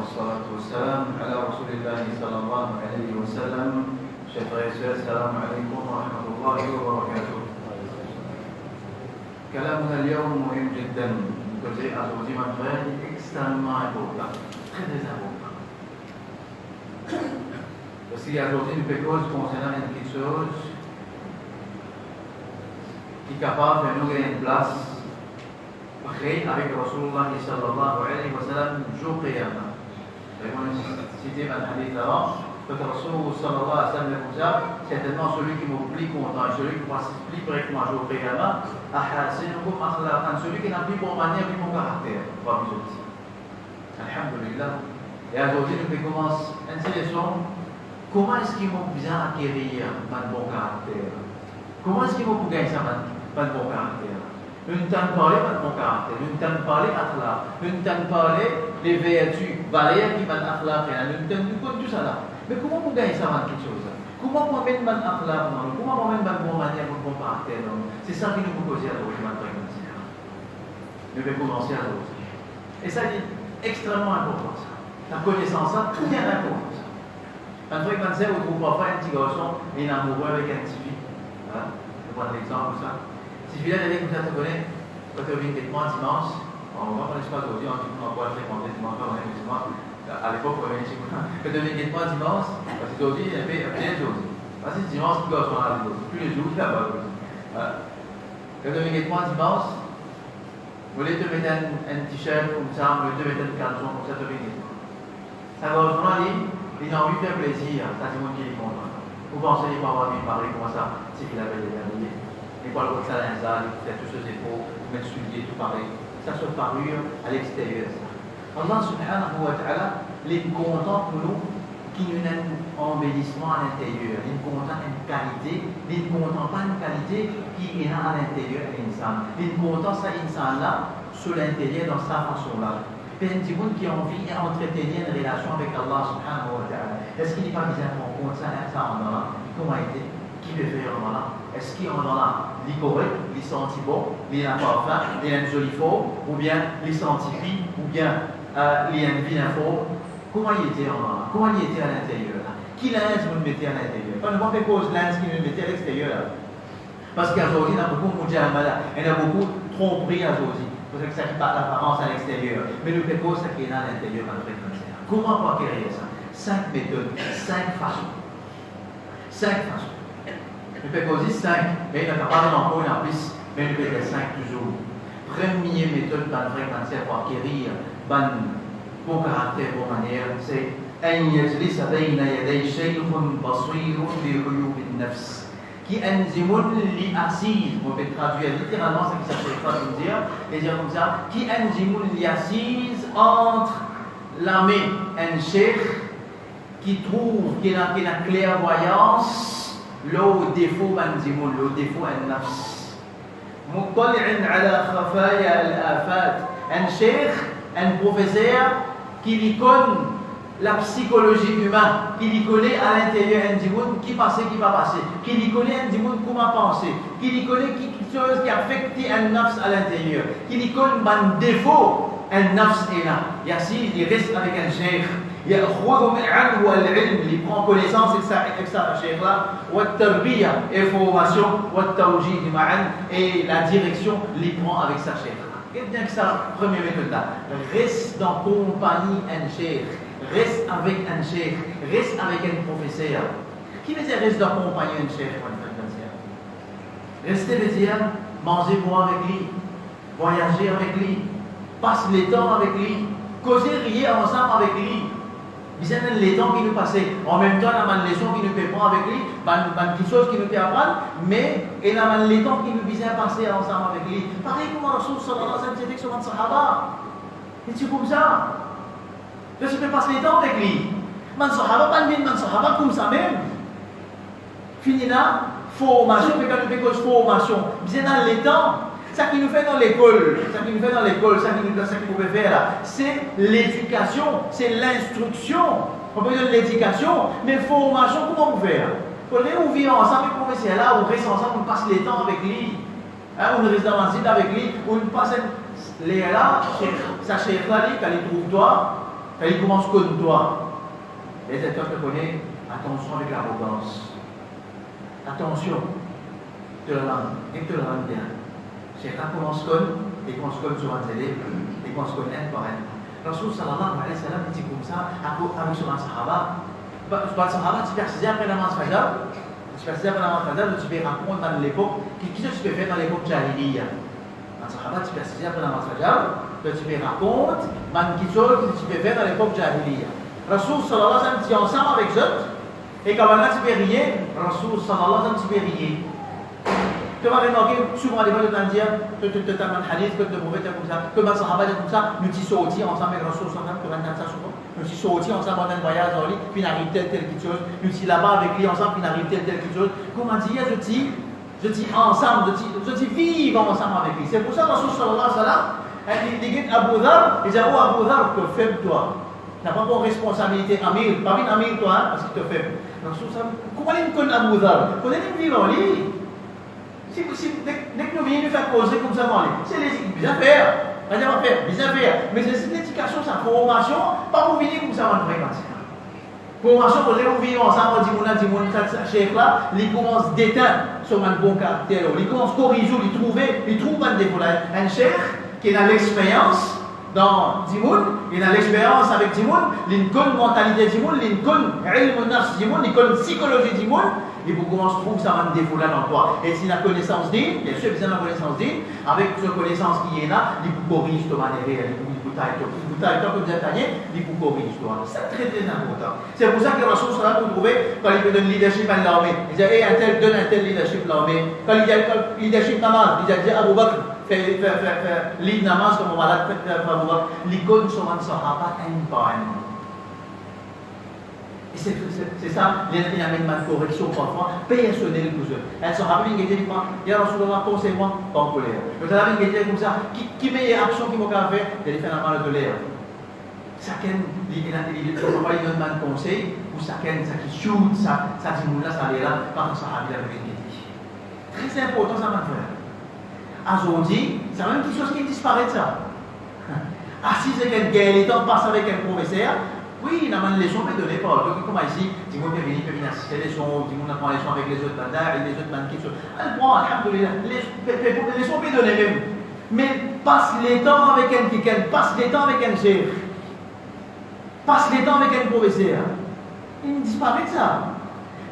والصلاة والسلام على رسول الله صلى الله عليه وسلم. Chers frères et sœurs, salam alaikum wa rahmatullahi wa barakatuh. كلامنا اليوم مهم جدا. Côté aujourd'hui, mon frère, extrêmement important, très important. Parce qu'aujourd'hui, nous faisons concernant une petite chose qui est capable de nous gagner une place. Pareil avec Rasulullah sallallahu alayhi wa sallam, jour qiyamah. On a cité un hadith avant, que Rasulullah sallallahu alayhi wa sallam est comme ça, certainement celui qui m'oublie plus content, celui qui participe plus près que moi jour qiyamah, ahasinukum akhlaqan, celui qui n'a plus bon manière, plus bon caractère. Pas plus aussi. Alhamdulillah. Et aujourd'hui, nous commençons une sélection. Comment est-ce qu'ils vont bien acquérir un bon caractère? Comment est-ce qu'ils vont gagner ça, un bon caractère? Nous t'en parler de mon caractère, nous t'en parler d'akhlaq, nous t'en parler des vertus, valeurs qui m'ont akhlaq, nous t'en tout ça là. Mais comment vous gagnez ça dans quelque chose? Comment vous mettez mon akhlaq, comment vous mettez mon bon manière, mon bon caractère? C'est ça qui nous pose à l'autre, nous devons commencer à l'autre. Et ça est extrêmement important ça. La connaissance, ça, tout bien important ça. Un truc comme ça, vous trouvez parfois un petit garçon, il est amoureux avec un petit fille. Voilà, je prends l'exemple ça. Si je viens avec vous, ça te connaît, quand tu viens quelque part dimanche, on va prendre l'espace aujourd'hui, on dit qu'on va fréquenter dimanche, on est dimanche, à l'époque, on est chez moi. Quand tu viens quelque part dimanche, parce qu'aujourd'hui, il y a plein de choses. Parce que dimanche, tu dois faire la chose. Tous les jours, il y a pas de choses. Quand tu viens quelque part dimanche, vous voulez te mettre un t-shirt comme ça, vous voulez te mettre un caleçon comme ça, tu viens quelque part. Ça va au journal, il a envie de faire plaisir, ça c'est mon qui est content. Vous pensez qu'il va avoir bien parler comme ça, c'est qu'il avait des derniers. Et pour le ça il fait tous ses épaules, mettre souliers, tout pareil. Ça se parure à l'extérieur. Allah subhanahu wa ta'ala, il est content pour nous qu'il y ait un embellissement à l'intérieur. Il est content une qualité, il est content pas une qualité qui est à l'intérieur de l'insan. Il est content ça insan là, sur l'intérieur dans sa façon là. Il y a des gens qui ont envie d'entretenir une relation avec Allah subhanahu wa ta'ala. Est-ce qu'il n'est pas bien qu'on compte ça en là? Comment a été? Qui veut faire en là? Est-ce qu'il y en a les corrects, les senti bon, les parfum, les joli faux, ou bien les scientifiques, ou bien les vilains faux? Comment il était en là? Comment il était à l'intérieur? Qui linge vous le mettez à l'intérieur? Pas n'importe quelle cause linge qui nous mettez à l'extérieur. Parce qu'aujourd'hui, il y a beaucoup de mujamala, il y a beaucoup de tromperies aujourd'hui. C'est pour ça que ça qui part l'apparence à l'extérieur. Mais nous faisons ça qui est à l'intérieur dans le fréquentiel. Comment on peut acquérir ça? 5 méthodes, 5 façons. 5 façons. Nous faisons aussi 5, mais il n'y a pas encore en plus, mais nous faisons 5 toujours. Première méthode dans le fréquentiel pour acquérir bon caractère, bonne manière, c'est أن يجلس بين يدي شيخ بصير بعيوب النفس qui انزم لأسيس, on peut traduire littéralement ce qui s'appelle pas de dire, et dire comme ça, qui انزم لأسيس entre l'armée, un cheikh qui trouve, qui a la clairvoyance, le défaut انزم, le défaut النفس. مطلع على خفايا الآفات, un cheikh, un professeur qui lui connaît la psychologie humaine, qui lui connaît à l'intérieur un monde qui passe, qui va passer, qui lui connaît un monde comment penser, qui lui connaît quelque chose qui affecte un nafs à l'intérieur, qui lui connaît un défaut, un nafs est là. Et ainsi, il reste avec un cheikh. Il prend connaissance avec ça, cheikh là, et formation, et la direction, il prend avec sa cheikh. Et bien que ça, première méthode là, reste dans compagnie un cheikh. Reste avec un cheikh, reste avec un professeur. Qui veut dire reste d'accompagner un cheikh pour une fréquentielle? Rester veut dire manger boire avec lui, voyager avec lui, passer le temps avec lui, causer, rire ensemble avec lui. Il y a les temps qui nous passent. En même temps, il y a des leçons qui nous prendre avec lui, des choses qui nous fait apprendre, mais il y a les temps qui nous visent à passer ensemble avec lui. Pareil comme Rasul sallallahu alayhi wa sallam c'était sur un sahaba. Et c'est comme ça. Je peux passer les temps avec lui. Man sahaba, pas le man sahaba comme ça même. Fini là, formation, mais quand nous faisons formation, bien dans les temps, ça qui nous fait dans l'école, ça qui nous pouvait faire là, c'est l'éducation, c'est l'instruction. On peut dire l'éducation, mais formation, comment vous faire? Vous voulez où vivre ensemble avec le professeur là, on reste ensemble, on passe les temps avec lui. On reste dans la avec lui, on passe les là, ça chef là, quand il trouve toi. quand il commence comme toi, les acteurs te connaissent, attention avec l'arrogance. Attention, te le rends bien. Chacun commence comme, et commence comme sur un télé, et commence comme un par un. Rasul sallallahu alayhi wa sallam dit comme ça, avec son sahaba. Son sahaba, tu persistes après la namaz fajr, tu persistes après la namaz fajr, tu peux raconter dans l'époque, qu'est-ce que tu peux faire dans l'époque jahiliya? Un sahaba, tu persistes après la namaz fajr, tu peux raconter, qu'est-ce que tu peux faire dans l'époque jahiliya? Rasul sallallahu alayhi wa sallam dit ensemble avec eux, et quand on a rier, Rasul sallallahu alayhi wa sallam rier. Tu vas remarquer souvent les gens te dire, tu as un hadith, que tu mauvais comme ça, que ma sahaba comme ça, nous t'y sortis ensemble avec Rasul sallallahu alayhi wa sallam, tu vas ça souvent. Nous t'y sortis ensemble dans un voyage en lui, puis n'arrive telle quelque chose, nous t'y là-bas avec lui ensemble, puis n'arrive telle quelque chose. Comment dire, je dis ensemble, je dis vivre ensemble avec lui. C'est pour ça que Rasul sallallahu alayhi wa sallam, il dit Abu Dhar, il dit oh Abu Dhar, te fais toi. Tu n'as pas de responsabilité, Amir, pas bien Amir toi, hein, parce qu'il te fait. Comment il connaît Abu Dhar? Comment il vit en lui? Si dès que nous venons nous faire poser comme ça, c'est les bien faire, bien faire. Mais c'est l'éducation, sa formation, pas pour venir comme ça, on devrait passer. Formation, pour les vivre ensemble, on chef là, il commence d'éteindre sur un bon caractère, il commence à corriger, il trouve un défaut. Un chef qui a l'expérience dans Dimoun, il a l'expérience avec Dimoun, il a une mentalité Dimoun, il a une ilm nafs Dimoun, il a une psychologie Dimoun. Et vous commencez à trouver ça un défaut là dans toi. Et si la connaissance dit, bien sûr, besoin de la connaissance dit, avec cette connaissance qui est là, il vous corrige ton manière, il vous taille, il vous taille, quand vous êtes taillé, il vous corrige toi. C'est très très important. C'est pour ça que la chose sera vous trouvez quand il peut donner leadership à l'armée. Il dit, un tel donne un tel leadership à l'armée. Quand il y a leadership namaz, il dit, Abu Bakr, fait lead namaz comme on va faire Abu Bakr. L'icône sur un sahaba, un par un. Et c'est ça, il y a une correction parfois personnelle pour eux. Elles sont rapides, qui disent, il y a Rasulallah, conseille-moi, pas en colère. Quand elle a une question comme ça, qui met action qui m'a fait, elle fait la main de l'air. Chacun, il donne un conseil, ou chacun, ça qui shoot, ça dit, là, ça allait là, par ça, il a une très important, ça m'a fait. Aujourd'hui, c'est même quelque chose qui disparaît de ça. Assis avec un gars, il temps passe avec un professeur. Oui, il y a une leçon mais de l'époque. Donc, comme ici, du monde peut venir assister les leçons, du monde apprend les leçons avec les autres bandars et les autres bandits. Elle prend, alhamdoulilah, les leçons peut donner même. Mais passe les temps avec un quelqu'un, passe les temps avec un chef, passe les temps avec un professeur. Il disparaît de ça.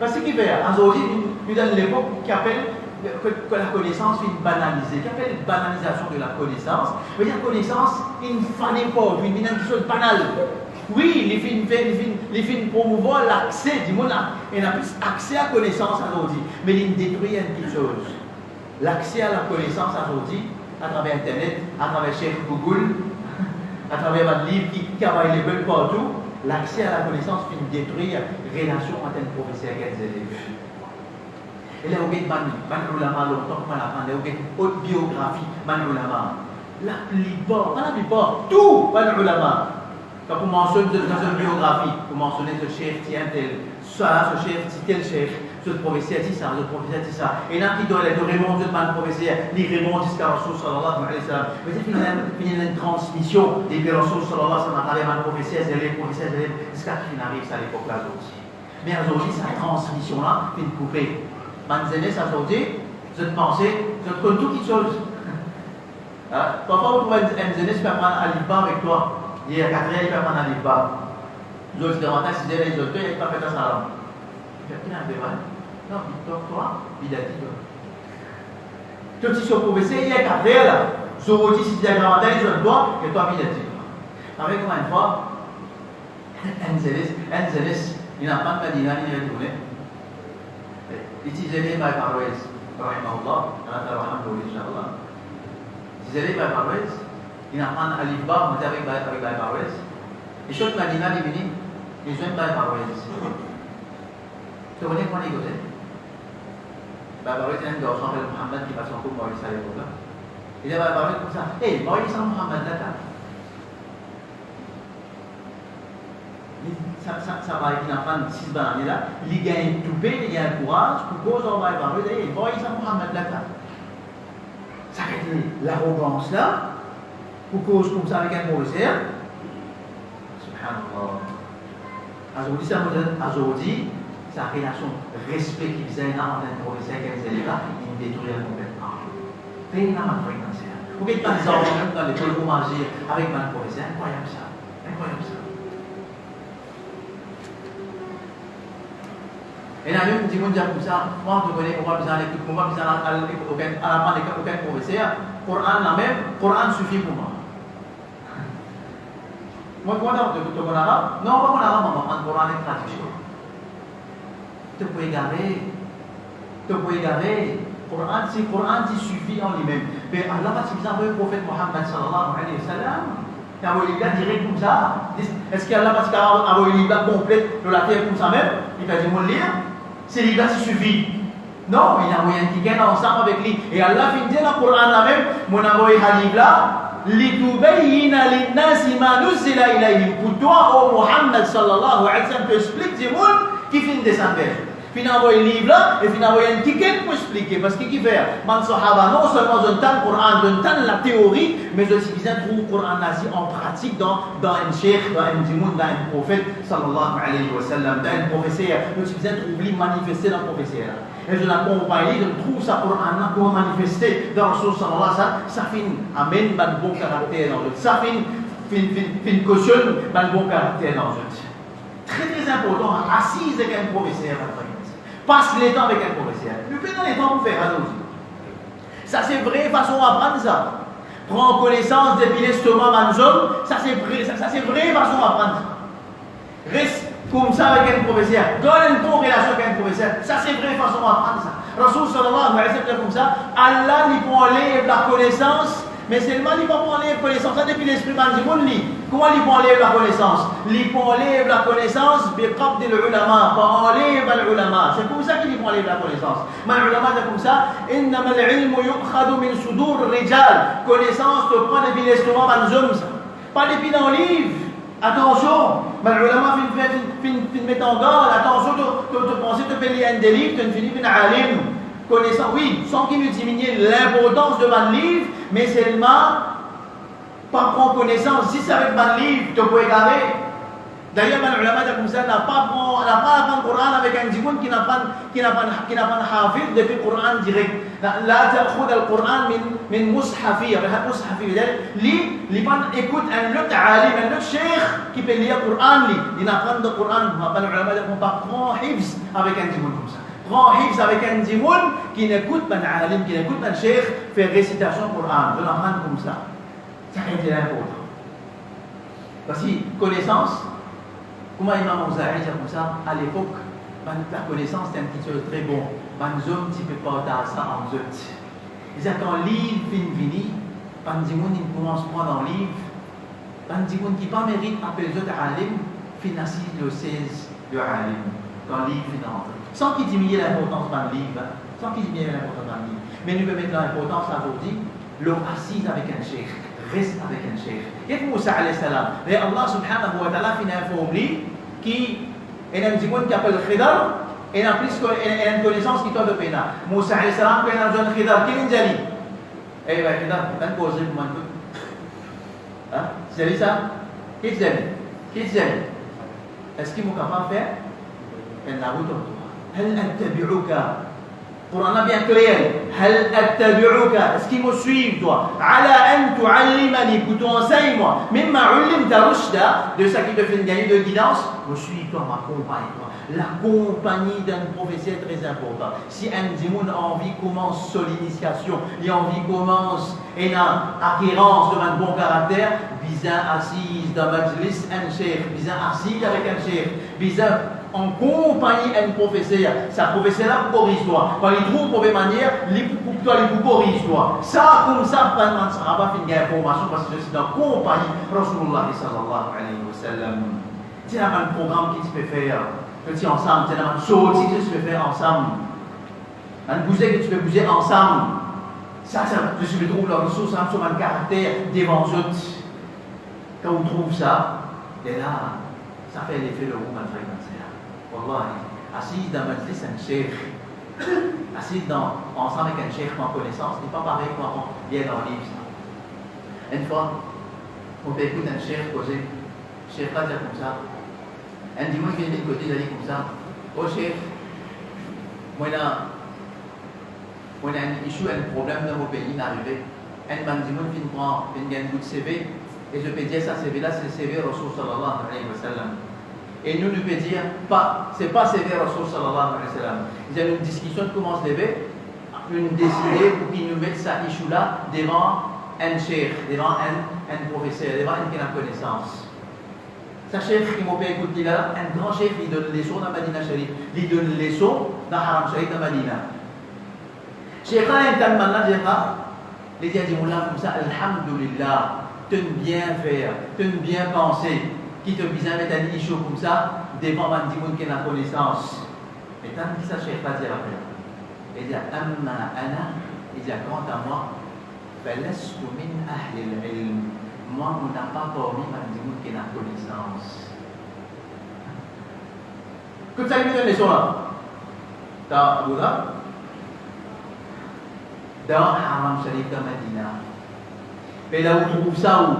Parce qu'il fait, aujourd'hui, il y a l'époque qui appelle que la connaissance est banalisée, qui appelle banalisation de la connaissance. Mais la connaissance, il ne fait n'importe, il y a quelque chose de banal. Oui, les films promouvoir l'accès du monde, il a plus accès à la connaissance aujourd'hui, mais il détruit une petite chose. L'accès à la connaissance aujourd'hui, à travers Internet, à travers Chef Google, à travers un livre qui availle les bulles partout, l'accès à la connaissance finit détruire la relation entre un professeur et les élèves. Et là, on a un ulama longtemps, on a une haute biographie, un ulama. La plupart, tout un ulama. Quand vous mentionnez dans une biographie, vous mentionnez ce chef, tiens tel, ça, ce chef, tel chef, ce professeur dit ça, ce professeur dit ça. Et là, qui doit remonter de mal professeur, il remonte jusqu'à Rasul sallallahu alayhi wa sallam. Mais il y a une transmission des Rasul sallallahu alayhi wa sallam à travers un professeur, des professeurs, jusqu'à ce qu'il arrive à l'époque-là aussi. Mais aujourd'hui, cette transmission-là, est coupée. Manzenes aujourd'hui, je pensais, je trouve tout quelque chose. Parfois, vous trouvez un Manzenes qui peut prendre un livre avec toi. Il y a 4 ans, il peut prendre un livre. Les autres davantage, si les autres, il ne peut pas faire ça. Il fait un débat. Non, toi, il a dit toi. Tout ce que vous pouvez essayer, il y a 4 ans là. Je vous dis si tu as davantage, les autres doigts, et toi, il a dit toi. Avec moi une fois, Anzelis, il n'a pas de Madina, il est retourné. Il dit, j'ai par paroisse, rahimahullah, Inch'Allah. Il dit, par paroisse, il n'a pas un livre, on était avec la paroisse. Et chaque Madina, il est venu, ils ont par paroisse. Tu connais comment il est? La paroisse, il y a un garçon qui s'appelle Mohamed qui passe son coup pour Maurice à l'époque. Il dit, la paroisse comme ça, hé, Maurice à Mohamed là, ça va être un 6 bananes là, il gagne tout paix, il gagne courage, pour cause on va parler, et Maurice à Mohamed là. Ça fait l'arrogance là, pour cause comme ça avec un professeur. Subhanallah. Aujourd'hui, ça me donne, aujourd'hui, sa relation, respect qu'il faisait dans un professeur qu'elle faisait là, il détruit complètement. Paye la fréquence. Vous voyez pas les enfants même dans l'école pour manger avec ma professeur, incroyable ça. Incroyable ça. Et là, même, si vous dites comme ça, moi, je connais, on va besoin d'écouter, on va besoin à la fin aucun professeur, Coran la même, Coran suffit pour moi. Moi, comment tu mon arabe? Non, pas mon arabe, on va prendre Coran et traduction. Tu peux égarer. Tu peux égarer. Coran, il suffit en lui-même. Mais Allah va s'il envoyer le prophète Mohammed sallallahu alayhi wa sallam. Il a envoyé l'Ibla direct comme ça. Est-ce qu'Allah va envoyer l'Ibla complète de la terre comme ça même? Il va dire, mon lire. C'est l'Ibla qui suffit. Non, il a envoyé un ticket ensemble avec lui. Et Allah finit dans le Coran là même, mon envoyé l'Ibla. لِتُبَيِّنَ لِلنَّاسِ مَا نُزِّلَ إِلَيْهِمْ. Pour toi, oh Mohammed sallallahu alayhi wa sallam, tu expliques des mots qui finissent de s'enlever. Puis envoyer un livre là, et puis envoyer un ticket pour expliquer. Parce qu'il fait, man sahaba, non seulement d'un temps le Coran, d'un temps la théorie, mais aussi qu'ils trouvent le Coran nazi en pratique dans un cheikh, dans un dimoun, dans un prophète, sallallahu alayhi wa sallam, dans un professeur. Donc ils trouvent lui manifester dans le professeur. Et je l'accompagne, je trouve ça Coran là, pour manifester dans le Rasul sallallahu alayhi wa sallam, ça finit, amène un bon caractère dans le. Ça finit, cautionne un bon caractère dans le. Très très important, assise avec un professeur. Passe les temps avec un professeur. Le fait dans les temps pour faire un autre. Ça c'est vraie façon d'apprendre ça. Prends connaissance depuis l'estomac manzom, ça c'est vraie façon d'apprendre ça. Reste comme ça avec un professeur. Donne une bonne relation avec un professeur. Ça c'est vraie façon d'apprendre ça. Rasul sallallahu alayhi wa sallam comme ça. Allah lui prend la connaissance. Mais seulement il va prendre la connaissance. Ça depuis l'esprit manzimoun li. Comment il prend la connaissance? Il prend la connaissance biqabd al-ulama. Pas enlève al-ulama. C'est comme ça qu'il prend la connaissance. Mais l'ulama c'est comme ça. Innama al-ilmu yukhadu min sudur rijal. Connaissance te prend depuis l'estomac manzoum. Pas depuis dans le livre. Attention. Mais l'ulama fin mettre en garde. Attention de penser de payer un des livres. Tu ne finis pas alim. Connaissant, oui, sans qu'il nous diminue l'importance de mon livre, mais seulement pas prendre connaissance. Si c'est avec mon livre, tu peux égarer. D'ailleurs, les ulama comme ça n'a pas appris le Coran avec un djimoun qui n'a pas hafiz depuis le Coran direct. Là, tu as le Coran min mushafi, avec un mushafi. Lui, écoute un autre alim, un autre cheikh qui peut lire le Coran, il apprend le Coran. Les ulama ne pas prendre hifz avec un djimoun comme ça. Prends hifz avec un djimoun qui n'écoute pas un alim, qui n'écoute pas un cheikh, fait récitation du Coran. Je l'apprends comme ça. Ça a été important. Parce que connaissance, comment Imam Mouzaï dit comme ça, à l'époque, la connaissance c'était un petit chose très bon. Banzom, tu ne peux pas avoir ça en zut. Il dit quand le livre vini, Bandimoun il commence pas dans le livre. Bandimoun qui pas mérite appeler les autres alim, financie le 16 de alim. Quand le livre finit. Sans qu'il diminue l'importance d'un livre. Sans qu'il diminue l'importance d'un livre. Mais nous pouvons mettre l'importance aujourd'hui, l'homme assise avec un cheikh. Reste avec un cheikh. Et Moussa alayhi salam. Et Allah subhanahu wa ta'ala finit un formulaire qui est un djimoun qui appelle Khidar et il a une connaissance qui doit de péna. Moussa alayhi salam, quand il a un jeune Khidar, qui est Njali? Eh bien, Khidar, il a posé pour moi. Hein? C'est ça? Qui est Njali? Qui est Njali? Est-ce qu'il est capable de faire? Il n'a pas de toi. هل أتبعك Coran bien clair. هل أتبعك Est-ce qu'il me suit toi على أن تعلمني que tu enseignes moi مما علمت رشدا de ça qui te fait gagner de guidance. Me suis toi, m'accompagne-toi. La compagnie d'un professeur est très important. Si un djimoun a envie commence son initiation, il a envie commence une acquérance de un bon caractère, bizarre assise dans majlis un cheikh, bizarre assise avec un cheikh, bizarre en compagnie un professeur. Ça professeur-là corrige toi. Quand il trouve une mauvaise manière, il corrige toi. Ça, comme ça, pas de sahaba fait une information parce que je suis dans compagnie Rasulullah sallallahu alayhi wa sallam. C'est un programme qui se peut faire. Petit ensemble, c'est un saut que tu peux faire ensemble. Un bouger que tu peux bouger ensemble. Ça, je suis trouve la ressource sur un caractère devant eux. Quand on trouve ça, et là, ça fait l'effet de roue malgré Wallah, assise dans majlis un cheikh, assise ensemble avec un cheikh en connaissance, n'est pas pareil quand on vient dans le livre. Une fois, on peut écouter un cheikh poser Cheikh va dire comme ça. Un dimanche, il vient de côté, il a dit comme ça. Oh Cheikh, moi, on a un issue, un problème dans mon pays, n'arrivé. Un bandimon qui prend un bout de CV, et je peux dire ça, CV là, c'est le CV Rasul sallallahu alayhi wa sallam. Et nous peut dire, c'est pas CV Rasul sallallahu alayhi wa sallam. Il y a une discussion qui commence à lever, une décidée pour qu'ils nous mettent ça issue là devant un cheikh, devant un professeur, devant un qui a connaissance. Ce cheikh qui m'a fait écouter là, un grand cheikh, il donne les leçons dans Madina Sharif, il donne les leçons dans Haram Sharif de Madina. Cheikh a un temps maintenant, les gens disent comme ça, Alhamdulillah, tu as bien faire, tu as bien pensé, qui te besoin de mettre un issue comme ça, devant un dimanche qui a la connaissance. Mais tant que ça, Cheikh va dire après. Il dit, Amma ana, il dit, quant à moi, falastu min ahli al-ilm. Moi, on n'a pas parmi un dimanche qui a la connaissance. Que ça lui donne les là? Dans Abu Dhab? Dans Haram Sharif de Medina. Et là où tu trouves ça où?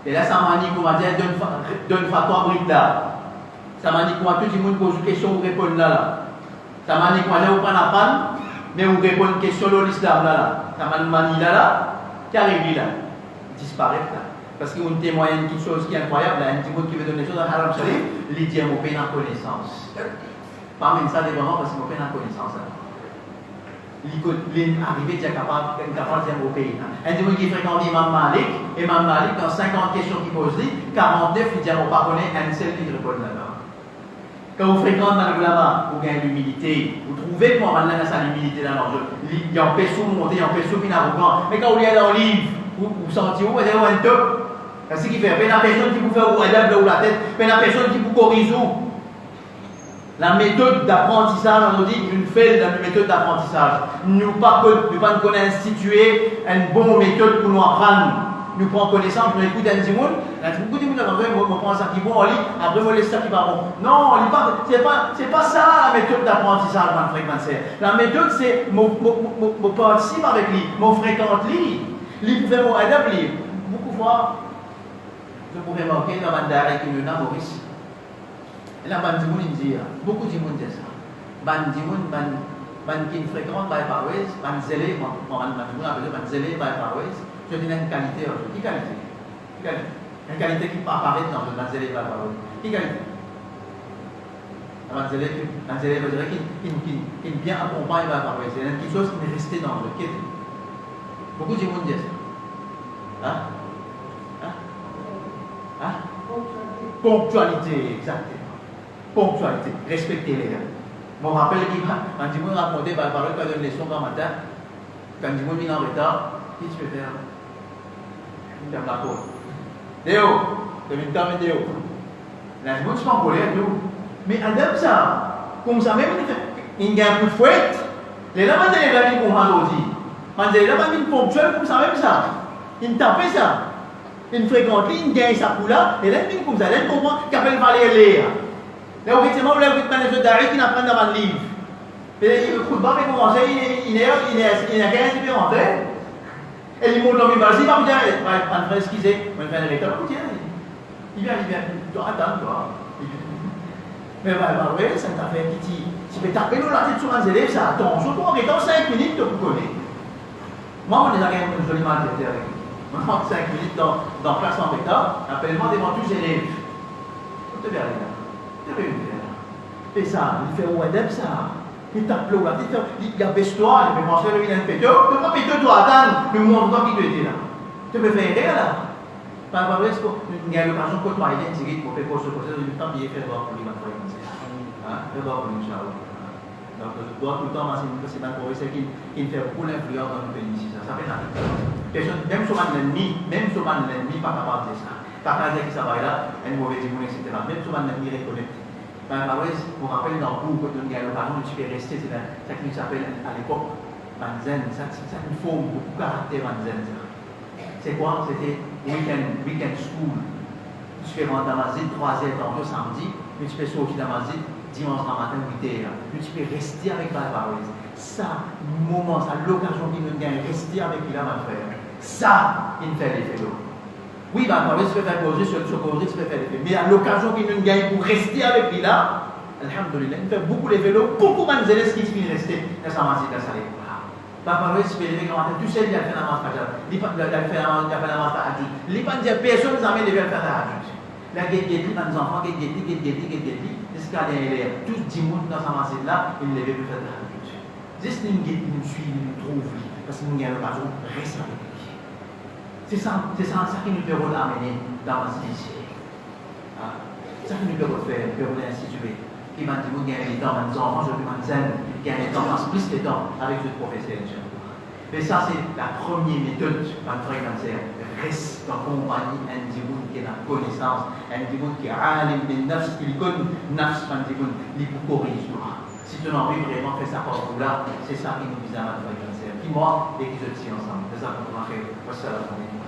Et là, ça m'a dit qu'on va dire donne fatwa brique là. Ça m'a dit qu'on va tout le monde pose une question ou répondre là. Ça m'a dit qu'on va pas apprendre, mais on répond une question de l'islam là. Ça m'a dit là, qui arrive là, disparaître là. Parce qu'on témoigne quelque chose qui est incroyable là, un petit mot qui veut donner des choses dans Haram Sharif, il dit mon pays en connaissance. Pas même ça dépendant parce que mon pays en connaissance là. L'arrivée est capable de dire au pays. Un dimanche qui fréquente Imam Malik, dans 50 questions qu'il pose, 49, il dit, on ne connaît un seul qui répond là-bas. Quand vous fréquentez dans le lama, vous gagnez l'humilité. Vous trouvez pour avoir l'humilité dans l'enjeu. Il y a un pécho monté, il y a un pécho qui arrogant. Mais quand vous lisez dans le livre, vous sentez où vous avez un top. C'est ce qui fait. Il y a personne qui vous fait ou la tête, il y a personne qui vous corrige. La méthode d'apprentissage, on nous dit une faille dans la méthode d'apprentissage. Nous pas instituer une bonne méthode pour nous apprendre. Nous prenons connaissance, nous écoutons un Zimoun, beaucoup de gens on prend ça qui bon, on lit, après on laisse ça qui va bon. Non, c'est pas ça la méthode d'apprentissage dans le fréquentaire. La méthode c'est je participe avec lui, je fréquente lui, lui pouvait mon adapter lui. Beaucoup de fois, je pouvais marquer dans Mandara qui nous a Maurice. Et là, Bandimoun dit, beaucoup de gens disent ça. Bandimoun, qui fréquente by Farouez, Banzélé, Bandimoun a besoin de Banzélé by Farouez, je dis une qualité aujourd'hui. Qui qualité? Une qualité qui apparaît dans le Banzélé by Farouez. Qui qualité? Banzélé veut dire qui bien accompagne by Farouez. C'est quelque chose qui est resté dans le quai. Beaucoup de gens disent ça. Ponctualité, exactement. Ponctualité, respectez les gars. Je me rappelle quand je me racontais par parole quand une leçon dans matin, quand je me mis en retard, qu'est-ce que tu peux faire? Je ferme la porte. Déo, tu viens de terminer Déo. Là, je me suis pas en colère, mais adapte ça. Comme ça, même, il y a un coup de fouette. Les là, maintenant, les gars, ils comprennent aussi. Quand les là, ils sont ponctuels, comme ça, même ça. Ils tapent ça. Ils fréquentent, ils gagnent sa poula, et là, ils comme ça, ils comprennent qu'ils appellent Valérie. Là, effectivement, vous avez des gens d'arrêt qui n'apprennent dans le livre. Et le coup de barre est commencé, il n'a rien différent. Et il monte dans le bâtiment, il va me dire, on va excuser, on va faire un recteur, il vient, tu dois attendre, toi. Mais oui, ça t'a fait petit. Tu peux taper la tête sur un élève, ça attend. Surtout en restant 5 minutes, tu peux connaître. Moi, on est là, une jolie maturité avec lui. On rentre 5 minutes dans classe en recteur, appelle-moi devant tous les élèves. Tu te verras là. Et ça, il fait un adepte ça. Il tape l'eau là, il abaisse-toi, il fait penser le vilain péteur. Tu peux pas péter toi attendre, mais moi, toi qui tu étais là. Tu peux faire rien là. Par exemple, il y a l'occasion de côtoyer un tigre pour faire quoi ce procès, il temps bien faire voir pour lui maintenant. Faire voir pour lui, Inch'Allah. Donc, tout le temps, c'est un professeur qui fait beaucoup l'influence dans le pays ici. Ça fait rien. Même sur un ennemi, pas capable de dire ça. Pas capable de dire que ça va là, un mauvais dimanche, etc. Même sur un ennemi reconnaît. Je me rappelle dans le cours, quand il y a l'occasion de tu peux rester, c'est ça qui s'appelle à l'époque Banzen. Ça, c'est une forme, beaucoup de caractère Banzen. C'est quoi? C'était weekend school. Tu fais rentrer dans la zone 3h tantôt samedi, puis tu peux sortir dans la zone dimanche matin 8h. Puis tu peux rester avec la parole. Ça, moment, ça, l'occasion qu'il nous gagne, rester avec lui là, ma frère. Ça, il fait l'effet d'eau. Oui, parfois, tu peux faire causer sur le causerie, tu peux faire des mais à l'occasion qu'il nous gagne pour rester avec lui là, alhamdoulilah, il fait beaucoup les vélos, beaucoup de gens qui finissent rester dans sa masse, dans sa vie. Parfois, tu peux lever comment tu sais, il a fait la masse fajr, il a fait la masse tahajjud, il pas dire personne n'a jamais levé faire la tahajjud. La guette dans les enfants, guette, jusqu'à l'air, tout 10 monde dans sa masse là, il levait pour faire la tahajjud. Juste une guette nous suit, nous trouve, parce que nous avons l'occasion de rester avec lui. C'est ça qui nous permet d'amener dans la civilisation. C'est ça qui nous permet de faire, d'instituer. Qui m'a dit, vous gagnez les temps, les enfants, je peux m'en gagner les temps, plus de temps avec le professeur. Mais ça, c'est la première méthode, ma frère cancer. Reste en compagnie, un individu qui est dans la connaissance, un individu qui a alim bin nafs, qui connaît nafs, un individu qui peut corriger. Si tu n'as envie vraiment faire ça pour là, c'est ça qui nous vise à ma frère cancer. Qui moi, et qui se tient ensemble. C'est ça qu'on va faire. Wassalam alaikum.